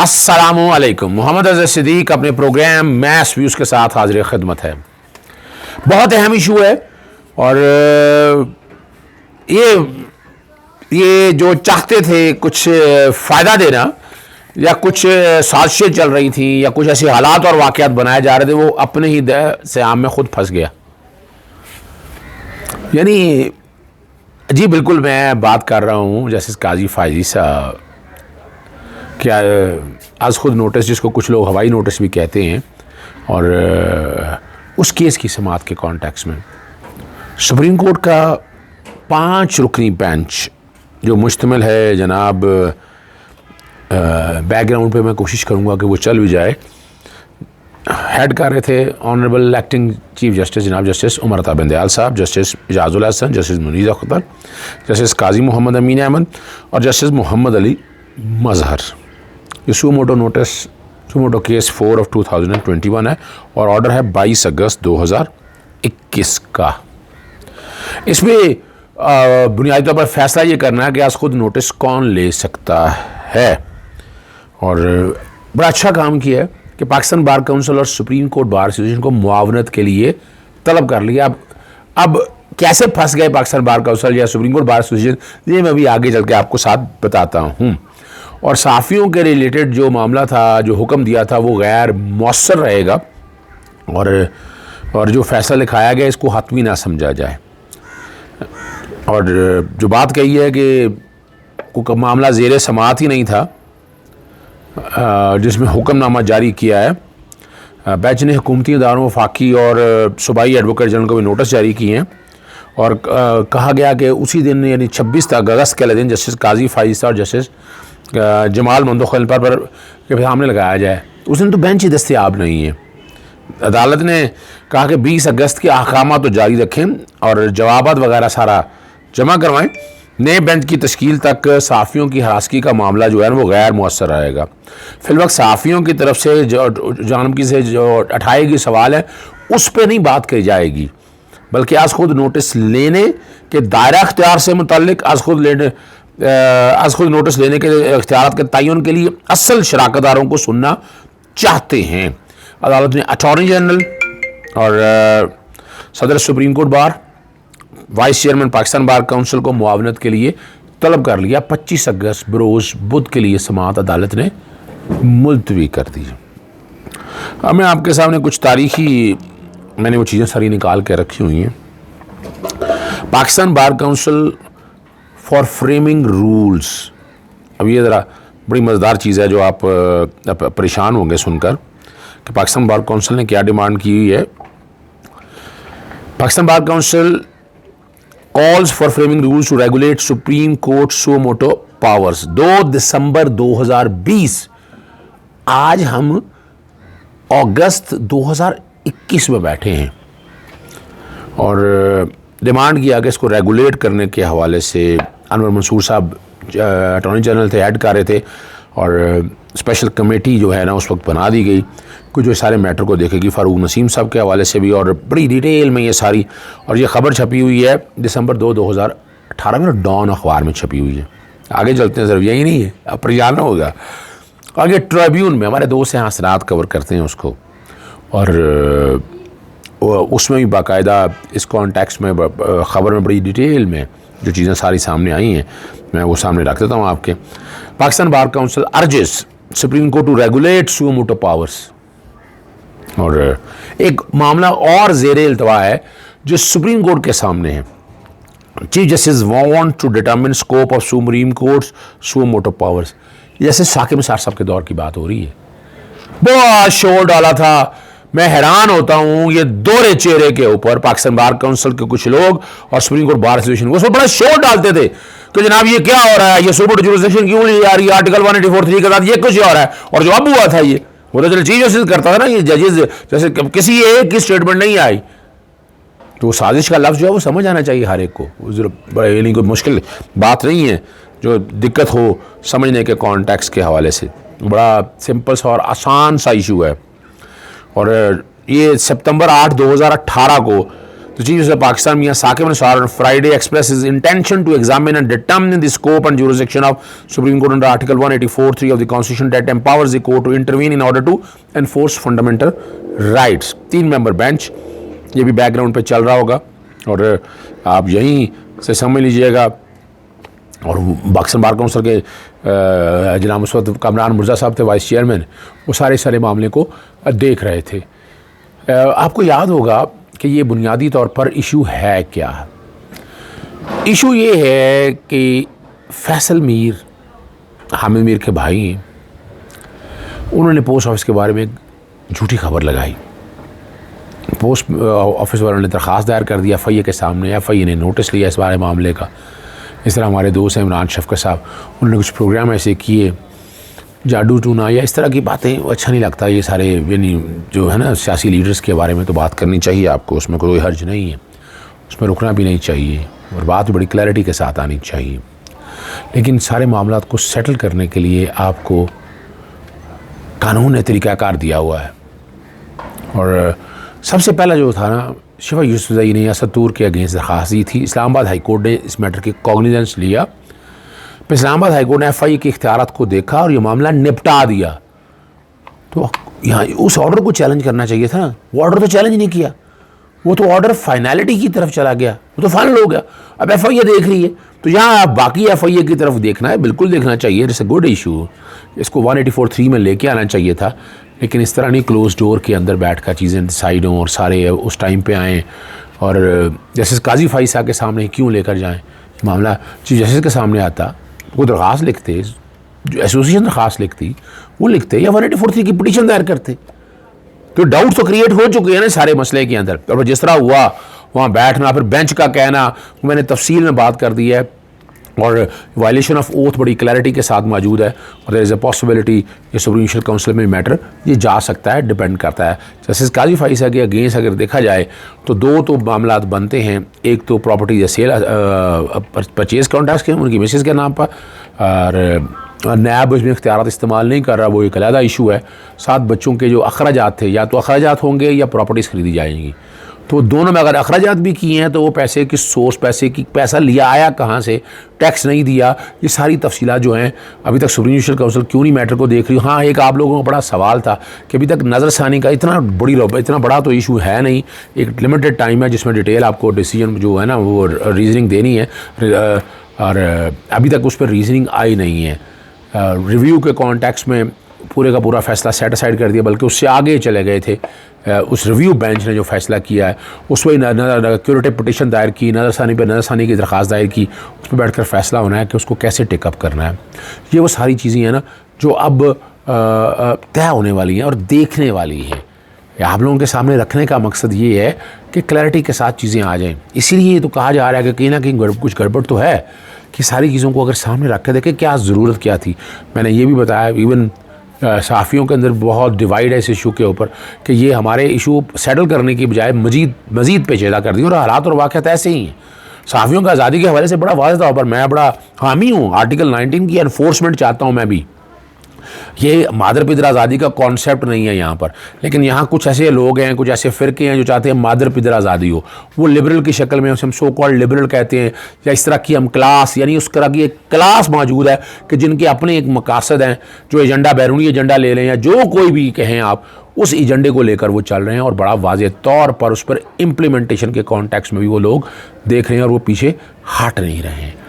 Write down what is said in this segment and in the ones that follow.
अस्सलामुअलैकुम। मोहम्मद अज़हर सिद्दीक अपने programme mess views के साथ हाजिर खिदमत है। बहुत अहम इशू है और ये जो चाहते थे कुछ फ़ायदा देना या कुछ साजिशें चल रही थी या कुछ ऐसे हालात और वाक़यात बनाए जा रहे थे, वो अपने ही से आम में खुद फंस गया। यानी जी बिल्कुल, मैं बात कर रहा हूँ जस्टिस काजी फायजी साहब, क्या आज खुद नोटिस, जिसको कुछ लोग हवाई नोटिस भी कहते हैं, और उस केस की समाअत के कॉन्टेक्स्ट में सुप्रीम कोर्ट का 5 रुकनी बेंच जो मुश्तमिल है जनाब, बैकग्राउंड पे मैं कोशिश करूँगा कि वो चल भी जाए, हेड कर रहे थे ऑनरेबल एक्टिंग चीफ जस्टिस जनाब जस्टिस उमर अता बिंदयाल साहब, justice Ijazul Hasan, justice Munir Akhtar, justice Qazi Muhammad Amin Ahmed और जस्टिस मोहम्मद अली मजहर। ये सुओ मोटो केस 4 of 2021 है और ऑर्डर है 22 अगस्त 2021 का। इसमें बुनियादी तौर पर फैसला ये करना है कि आज खुद नोटिस कौन ले सकता है, और बड़ा अच्छा काम किया है कि पाकिस्तान बार काउंसिल और सुप्रीम कोर्ट बार एसोसिएशन को मुआवनत के लिए तलब कर लिया। अब कैसे फंस गए पाकिस्तान बार काउंसिल या सुप्रीम कोर्ट बार एसोसिएशन, ये मैं अभी आगे चल के आपको साथ बताता हूँ। और सहाफ़ियों के रिलेटेड जो मामला था, जो हुक्म दिया था, वो गैर मौसर रहेगा और जो फैसला लिखाया गया इसको हतमी ना समझा जाए। और जो बात कही है कि कोई मामला ज़ेर समाअत ही नहीं था जिसमें हुक्मनामा जारी किया है, बेंच ने हुकूमती इदारों, वफाकी और सूबाई एडवोकेट जनरल को भी नोटिस जारी किए हैं और कहा गया कि उसी दिन यानी 26 अगस्त के दिन जस्टिस काजी फायजी और जस्टिस जमाल मंदोखल पर सामने लगाया जाए। उस दिन तो बेंच ही दस्तयाब नहीं है। अदालत ने कहा कि 20 अगस्त के अहकाम तो जारी रखें और जवाबात वगैरह सारा जमा करवाएं। नए बेंच की तश्कील तक सहाफ़ियों की हरासगी का मामला जो है वो गैर मुअस्सर रहेगा। फिलवक्त सहाफ़ियों की तरफ से जो जानबगी से जो उठाए गए सवाल है उस पर नहीं बात करी जाएगी, बल्कि आज खुद नोटिस लेने के दायरा अख्तियार से मुतल्लिक आज खुद नोटिस लेने के इख्तियारात के तयन के लिए असल शराकतदारों को सुनना चाहते हैं। अदालत ने अटॉर्नी जनरल और सदर supreme court bar, vice chairman Pakistan bar council को मुआवनत के लिए तलब कर लिया। 25 अगस्त बरोज़ बुध के लिए समाअत अदालत ने मुलतवी कर दी। अब मैं आपके सामने कुछ तारीखी, मैंने वो चीज़ें सारी निकाल के रखी हुई हैं। Pakistan bar council for framing rules, अब ये ज़रा बड़ी मज़ेदार चीज़ है जो आप परेशान होंगे सुनकर कि पाकिस्तान बार काउंसिल ने क्या डिमांड की हुई है। Pakistan bar council calls for framing rules to regulate supreme court suo motu powers. 2 दिसंबर 2020, आज हम अगस्त 2021 में बैठे हैं और डिमांड किया कि इसको रेगुलेट करने के हवाले से अनवर मंसूर साहब अटॉर्नी जनरल थे, हेड कर रहे थे, और स्पेशल कमेटी जो है ना उस वक्त बना दी गई, कुछ जो सारे मैटर को देखेगी फ़ारूक नसीम साहब के हवाले से भी, और बड़ी डिटेल में ये सारी, और ये ख़बर छपी हुई है दिसंबर 2, 2018 में डॉन अखबार में छपी हुई है। आगे चलते हैं, सिर्फ यही नहीं है, अब परिजाना होगा आगे ट्रिब्यून में, हमारे दोस्त यहाँ सनात कवर करते हैं उसको, और उसमें भी बाकायदा इस कॉन्टेक्स्ट में ख़बर में बड़ी डिटेल में जो चीज़ें सारी सामने आई हैं मैं वो सामने रख देता हूँ आपके। Pakistan bar council urges supreme court to regulate suo motu powers, और एक मामला और ज़ेर इल्तवा है जो सुप्रीम कोर्ट के सामने है। Chief justice want to determine scope of supreme court suo motu powers. जैसे साकिब निसार साहब के दौर की बात हो रही है, बहुत शोर डाला था। मैं हैरान होता हूँ ये दोहरे चेहरे के ऊपर पाकिस्तान बार काउंसिल के कुछ लोग और सुप्रीम कोर्ट बार एसोसिएशन उसमें बड़ा शोर डालते थे कि जनाब ये क्या हो रहा है, ये सुपर जुरिसडिक्शन क्यों नहीं आ रही, आर्टिकल 184(3) के साथ ये कुछ हो रहा है। और जो अब हुआ था ये वो तो चलो चीफ जस्टिस करता था ना, ये जजेस जैसे किसी एक की स्टेटमेंट नहीं आई, तो साजिश का लफ्ज़ जो है वो समझ आना चाहिए हर एक को। बड़ा ये नहीं कोई मुश्किल बात नहीं है जो दिक्कत हो समझने के कॉन्टेक्स्ट के हवाले से, बड़ा सिंपल सा और आसान सा इशू है। और ये सितंबर 8, 2018 को तो chief justice Pakistan Mian Saqib Nisar on Friday expressed his intention to examine and determine the scope and jurisdiction of Supreme Court under Article 184(3) of the Constitution that empowers the court to intervene in order to enforce fundamental rights. 3 member bench, ये भी background पे चल रहा होगा और आप यहीं से समझ लीजिएगा। और पाकिस्तान बार काउंसिल के जनाब उस वक्त कामरान मिर्ज़ा साहब थे वाइस चेयरमैन, वो सारे मामले को देख रहे थे। आपको याद होगा कि ये बुनियादी तौर पर इशू है क्या। इशू ये है कि फैसल मीर हामिद मीर के भाई हैं, उन्होंने पोस्ट ऑफिस के बारे में झूठी खबर लगाई। पोस्ट ऑफिस वालों ने दरख्वास्त दायर कर दिया FIA के सामने, FIA ने नोटिस लिया इस बारे मामले का। इस तरह हमारे दोस्त हैं इमरान शफकत साहब, उन्होंने कुछ प्रोग्राम ऐसे किए, जादू टूना या इस तरह की बातें, अच्छा नहीं लगता ये सारे, यानी जो है ना सियासी लीडर्स के बारे में तो बात करनी चाहिए आपको, उसमें कोई हर्ज नहीं है, उसमें रुकना भी नहीं चाहिए और बात बड़ी क्लैरिटी के साथ आनी चाहिए। लेकिन सारे मामला को सेटल करने के लिए आपको कानून ने तरीक़ाकार दिया हुआ है। और सबसे पहला जो था ना, शिफा यूसुफ़ज़ई ने असद के अगेंस्ट दरख्वास्त दी थी। इस्लामाबाद हाई कोर्ट ने इस मैटर की कॉग्निजेंस लिया। फिर इस्लामाबाद हाई कोर्ट ने FIA के इख्तियारात को देखा और ये मामला निपटा दिया। तो यहाँ उस ऑर्डर को चैलेंज करना चाहिए था ना, वो ऑर्डर तो चैलेंज नहीं किया, वो तो ऑर्डर फाइनलिटी की तरफ चला गया, वो तो फाइनल हो गया। अब FIA देख रही है, तो यहाँ बाकी FIA की तरफ देखना है, बिल्कुल देखना चाहिए। इट्स अ गुड इशू, इसको 184(3) में लेके आना चाहिए था, लेकिन इस तरह नहीं क्लोज डोर के अंदर बैठ कर चीज़ें डिसाइड हों और सारे उस टाइम पे आएँ और जस्टिस काजी फाइसा के सामने क्यों लेकर जाएँ मामला। चीफ जस्टिस के सामने आता, वो दरख्वास्त लिखते, जो एसोसिएशन दरख्वास्त लिखती वो लिखते या 184(3) की पिटीशन दायर करते। तो डाउट तो क्रिएट हो चुके हैं ना सारे मसले के अंदर। और जिस तरह हुआ वहाँ बैठना, फिर बेंच का कहना, मैंने तफसील में बात कर दी है और वायलेशन ऑफ ओथ बड़ी क्लैरिटी के साथ मौजूद है और देयर इज़ अ पॉसिबिलिटी ये सुप्रीम जुडिशल काउंसिल में मैटर ये जा सकता है, डिपेंड करता है। जस्टिस काजी फाइसा के अगेंस्ट अगर देखा जाए तो 2 तो मामला बनते हैं। एक तो प्रॉपर्टी या सेल परचेज़ कॉन्ट्रैक्ट्स के उनकी मिसेस के नाम पर, और नैब उसमें इख्तियारात इस्तेमाल नहीं कर रहा, वो एक अलहदा इशू है। 7 बच्चों के जो अखराजात थे, या तो अखराजात होंगे या प्रॉपर्टीज़ खरीदी जाएंगी, तो दोनों में अगर अखराजात भी किए हैं तो वो पैसे की सोर्स, पैसा लिया आया कहाँ से, टैक्स नहीं दिया, ये सारी तफसीलात जो हैं अभी तक सुप्रीम जुडिशल काउंसिल क्यों नहीं मैटर को देख रही। हाँ, एक आप लोगों का बड़ा सवाल था कि अभी तक नज़रसानी का इतना बड़ा तो इशू है नहीं, एक लिमिटेड टाइम है जिसमें डिटेल आपको डिसीजन जो है ना वो रीजनिंग देनी है, और अभी तक उस पर रीजनिंग आई नहीं है। रिव्यू के कॉन्टेक्स्ट में पूरे का पूरा फैसला सेट असाइड कर दिया, बल्कि उससे आगे चले गए थे। उस रिव्यू बेंच ने जो फैसला किया है उसमें क्यूरेटिव पिटीशन दायर की, नज़रसानी पर नज़रसानी की दरख्वास्त दायर की, उस पर बैठ कर फैसला होना है कि उसको कैसे टेकअप करना है। ये वो सारी चीज़ें हैं ना जो अब तय होने वाली हैं और देखने वाली हैं। आप लोगों के सामने रखने का मकसद ये है कि क्लैरिटी के साथ चीज़ें आ जाएँ। इसीलिए तो कहा जा रहा है कि कहीं ना कहीं कुछ गड़बड़ तो है, कि सारी चीज़ों को अगर सामने रख कर देखें क्या ज़रूरत क्या थी। मैंने ये भी बताया, इवन सहाफ़ियों के अंदर बहुत डिवाइड है इस इशू के ऊपर कि ये हमारे इशू सेटल करने की बजाय मज़ीद पेचीदा कर दी, और हालात और वाक़यात ऐसे ही हैं। सहाफ़ियों का आज़ादी के हवाले से बड़ा वाज़ेह तौर पर मैं बड़ा हामी हूँ, आर्टिकल 19 की एनफोर्समेंट चाहता हूँ मैं भी। ये मादर पिदर आज़ादी का कॉन्सेप्ट नहीं है यहाँ पर, लेकिन यहाँ कुछ ऐसे लोग हैं, कुछ ऐसे फ़िरके हैं जो चाहते हैं मादर पिदर आज़ादी हो, वो लिबरल की शक्ल में, उसे हम सो कॉल्ड लिबरल कहते हैं, या इस तरह की हम क्लास, यानी उस तरह की एक क्लास मौजूद है कि जिनके अपने एक मकासद हैं, जो एजेंडा बैरूनी एजेंडा ले लें या जो कोई भी कहें आप, उस एजेंडे को लेकर वो चल रहे हैं और बड़ा वाज़ेह तौर पर उस पर इम्प्लीमेंटेशन के कॉन्टेक्स्ट में भी वो लोग देख रहे हैं और वो पीछे हट नहीं रहे हैं।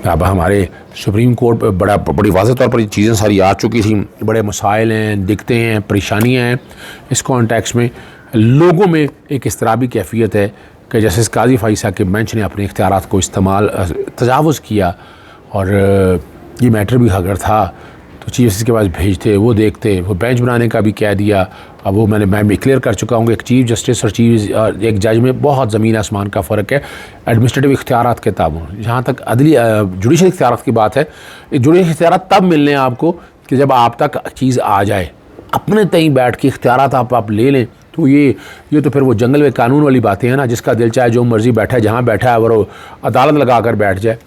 अब हमारे सुप्रीम कोर्ट पर बड़ी वाज़ेह तौर पर ये चीज़ें सारी आ चुकी थी, बड़े मसाइल हैं, दिक्कतें हैं, परेशानियाँ हैं। इस कॉन्टेक्स्ट में लोगों में एक इस्तराबी कैफियत है कि जस्टिस काजी फाइसा के बेंच ने अपने इख्तियारात को तजावुज़ किया, और ये मैटर भी अगर था तो चीफ जस्टिस के पास भेजते, वो देखते, वो बेंच बनाने का भी कह दिया। अब वो मैं भी क्लियर कर चुका हूँ कि एक चीफ जस्टिस और एक जज में बहुत ज़मीन आसमान का फ़र्क है एडमिनिस्ट्रेटिव इख्तियारात के ताबून। जहाँ तक जुडिशल इख्तियारात की बात है, जुडिशल इख्तियारात तब मिलने हैं आपको कि जब आप तक चीज़ आ जाए, अपने तई बैठ के इख्तियारात आप ले लें। तो ये तो फिर वो जंगल में कानून वाली बातें हैं ना, जिसका दिल चाहे जो मर्ज़ी बैठा है, जहाँ बैठा है वो अदालत लगा कर बैठ जाए।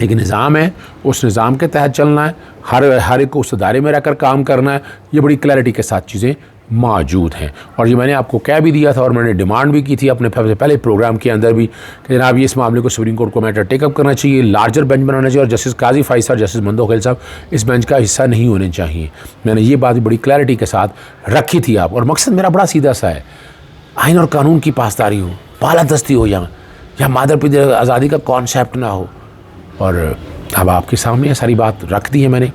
एक निज़ाम है, उस निज़ाम के तहत चलना है, हर एक को उस दायरे में रहकर काम करना है। ये बड़ी क्लैरिटी के साथ चीज़ें मौजूद हैं। और ये मैंने आपको कह भी दिया था और मैंने डिमांड भी की थी अपने पहले प्रोग्राम के अंदर भी कि जनाब ये इस मामले को सुप्रीम कोर्ट को मैटर टेकअप करना चाहिए, लार्जर बेंच बनाना चाहिए और जस्टिस काजी फाइज और जस्टिस मंदोखेल साहब इस बेंच का हिस्सा नहीं होने चाहिए। मैंने ये बात बड़ी क्लैरिटी के साथ रखी थी आप, और मकसद मेरा बड़ा सीधा सा है, आइन और कानून की पासदारी हो, बालादस्ती हो, या मादर पिता आज़ादी का कॉन्सेप्ट ना हो। और अब आपके सामने ये सारी बात रख दी है मैंने।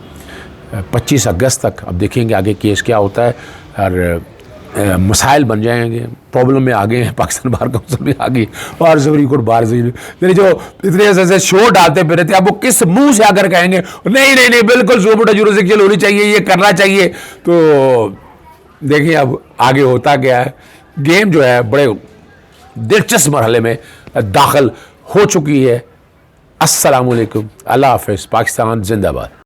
25 अगस्त तक अब देखेंगे आगे केस क्या होता है, और मसाइल बन जाएंगे, प्रॉब्लम में आ गए हैं, पाकिस्तान बार काउंसिल में आ गई और सुप्रीम कोर्ट बार से मेरे जो इतने ऐसे शो डालते फिर थे, अब वो किस मुंह से आकर कहेंगे नहीं नहीं नहीं बिल्कुल सुपर जुरिसडिक्शन होनी चाहिए, ये करना चाहिए। तो देखिए अब आगे होता क्या है। गेम जो है बड़े दिलचस्प मरहले में दाखिल हो चुकी है। अस्सलाम वालेकुम, अल्लाह हाफ़िज़, पाकिस्तान जिंदाबाद।